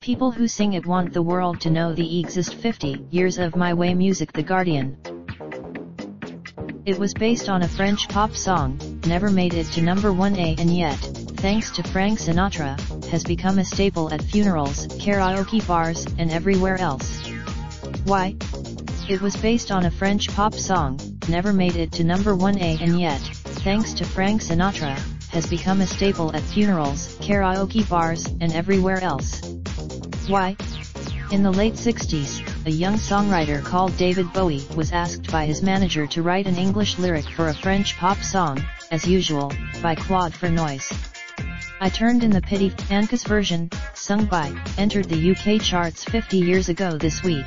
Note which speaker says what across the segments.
Speaker 1: People who sing it want the world to know the exist 50 years of My Way music. The Guardian. It was based on a French pop song, never made it to number 1 and yet, thanks to Frank Sinatra, has become a staple at funerals, karaoke bars, and everywhere else. Why? It was based on a French pop song, never made it to number 1 and yet, thanks to Frank Sinatra, has become a staple at funerals, karaoke bars, and everywhere else. Why? In the late 60s, a young songwriter called David Bowie was asked by his manager to write an English lyric for a French pop song, As Usual, by Claude Frenois. I Turned in the Pity, Anka's version, sung by, entered the UK charts 50 years ago this week.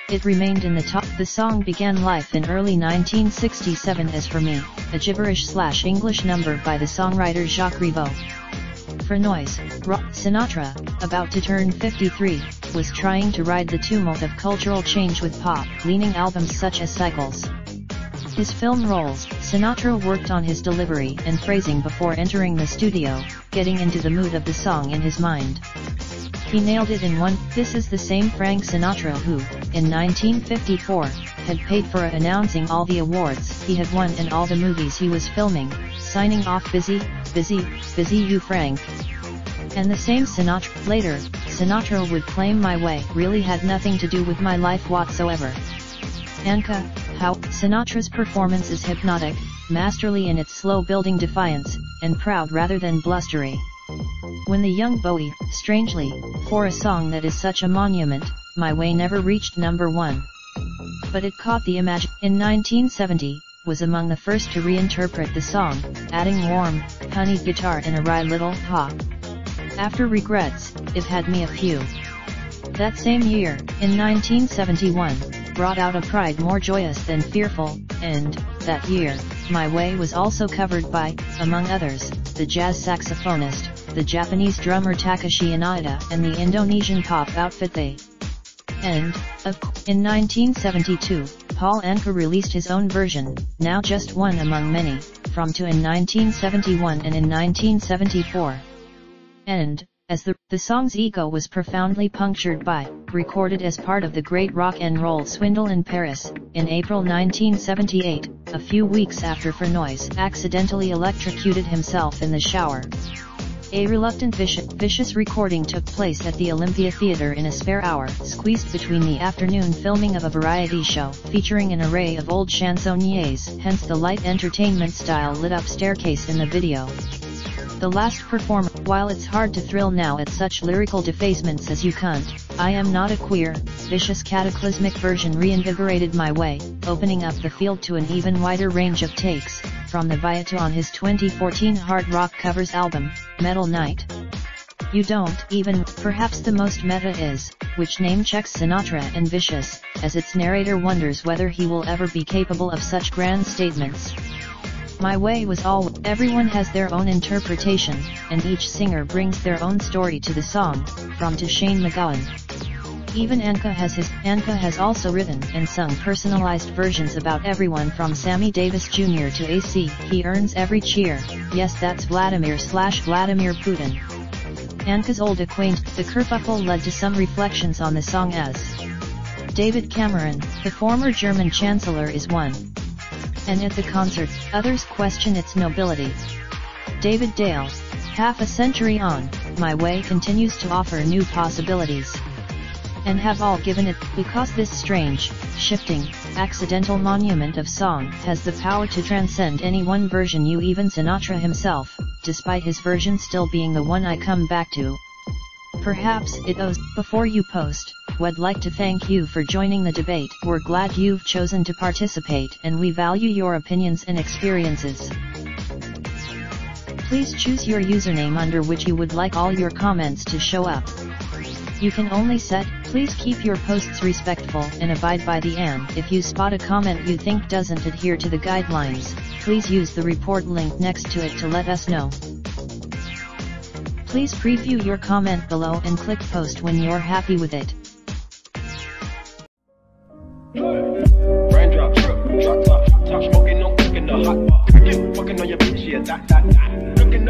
Speaker 1: It remained in the top. The song began life in early 1967 as For Me, a gibberish/English number by the songwriter Jacques Rivaux. Frenois, Sinatra, about to turn 53, was trying to ride the tumult of cultural change with pop-leaning albums such as Cycles. His film roles, Sinatra worked on his delivery and phrasing before entering the studio, getting into the mood of the song in his mind. He nailed it in one. This is the same Frank Sinatra who, in 1954, had paid for announcing all the awards he had won and all the movies he was filming, signing off busy, busy, busy you Frank. And the same Sinatra. Later, Sinatra would claim My Way really had nothing to do with my life whatsoever. Anka, how? Sinatra's performance is hypnotic, masterly in its slow-building defiance, and proud rather than blustery. When the young Bowie, strangely, for a song that is such a monument, My Way never reached number 1. But it caught the imagination. In 1970, was among the first to reinterpret the song, adding warm, honeyed guitar and a wry little ha. After Regrets, it had me a few. That same year, in 1971, brought out a pride more joyous than fearful, and, that year, My Way was also covered by, among others, the jazz saxophonist, the Japanese drummer Takashi Inada and the Indonesian pop outfit They. And, in 1972, Paul Anka released his own version, now just one among many, from two in 1971 and in 1974. And, as the song's ego was profoundly punctured by, recorded as part of the Great Rock and Roll Swindle in Paris, in April 1978, a few weeks after Frenois accidentally electrocuted himself in the shower. A reluctant vicious recording took place at the Olympia Theatre in a spare hour, squeezed between the afternoon filming of a variety show featuring an array of old chansonniers, hence the light entertainment style lit-up staircase in the video. The last performer. While it's hard to thrill now at such lyrical defacements as You Cunt, I Am Not a Queer, vicious cataclysmic version reinvigorated My Way, opening up the field to an even wider range of takes, from the Viato on his 2014 hard rock covers album, Metal Night. You Don't Even, perhaps the most meta is, which name-checks Sinatra and Vicious, as its narrator wonders whether he will ever be capable of such grand statements. My Way was all. Everyone has their own interpretation, and each singer brings their own story to the song, from to Shane MacGowan. Even Anka has also written and sung personalized versions about everyone from Sammy Davis Jr. to AC. He earns every cheer. Yes, that's Vladimir Putin. Anka's old acquaintance, the kerfuffle led to some reflections on the song as David Cameron, the former German chancellor, is one. And at the concert, others question its nobility. David Dale, half a century on, My Way continues to offer new possibilities. And have all given it, because this strange, shifting, accidental monument of song has the power to transcend any one version, even Sinatra himself, despite his version still being the one I come back to. Perhaps it owes. Before you post, we'd like to thank you for joining the debate. We're glad you've chosen to participate and we value your opinions and experiences. Please choose your username under which you would like all your comments to show up. You can only set, please keep your posts respectful and abide by the and. If you spot a comment you think doesn't adhere to the guidelines, please use the report link next to it to let us know. Please preview your comment below and click post when you're happy with it.
Speaker 2: you, fucking on your bitch, yeah, that. Looking